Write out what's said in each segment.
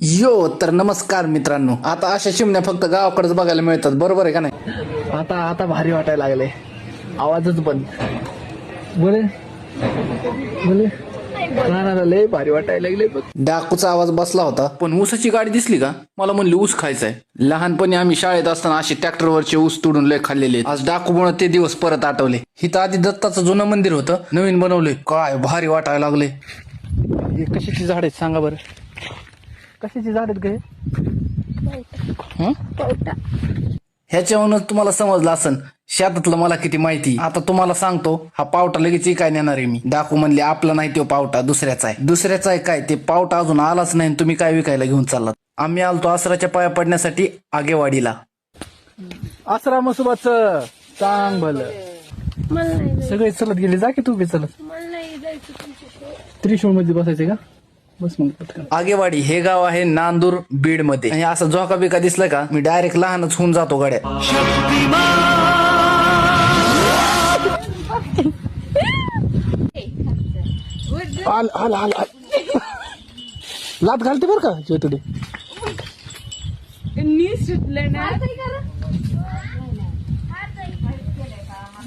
यो तर नमस्कार मित्रांनो, आता अशा चिमण्या फक्त गावाकडेच बघायला मिळतात, बरोबर आहे का नाही? आता आता भारी वाटायला लागले. आवाजच बंद. बोले बोले ना लय भारी वाटायला लागले बघ. डाकूचा आवाज बसला होता, पण ऊसाची गाडी दिसली का मला म्हणली ऊस खायचाय. लहानपणी आम्ही शाळेत असताना असे ट्रॅक्टरवरचे ऊस तोडून लय खाल्लेले. आज डाकूमुळे ते दिवस परत आठवले. हिथं आधी दत्ताचं जुनं मंदिर होतं, नवीन बनवलंय. काय भारी वाटायला लागले. हे कशाची झाड आहेत सांगा बरं? कशाची झाड आहेत गे? ह्याच्यावरूनच तुम्हाला समजलं असन शेतातलं मला किती माहिती. आता तुम्हाला सांगतो, हा पावटा लगेच काय नेणार आहे मी. डाकू म्हणले आपला नाही तो पावटा, दुसऱ्याचा आहे. दुसऱ्याचा आहे काय? ते पावटा अजून आलाच नाही, तुम्ही काय विकायला घेऊन चाललात? आम्ही आलतो आसराच्या पाया पडण्यासाठी आगेवाडीला. आसरा मसोबाच चांग भलं सगळे चलत गेले. जा की तू बी चलत. त्रिशूळ मध्ये बसायचे का? बस मग पटकन. आगेवाडी हे गाव आहे नांदूर बीड मध्ये. आणि असं झोका बिका दिसलं का मी डायरेक्ट लहानच होऊन जातो गाड्या. आल आल आल आल. लात घालते बरं का ज्योतिडे.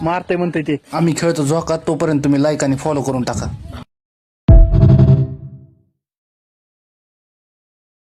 मारते म्हणते ते. आम्ही खेळतो झोका, तोपर्यंत तुम्ही लाईक आणि फॉलो करून टाका.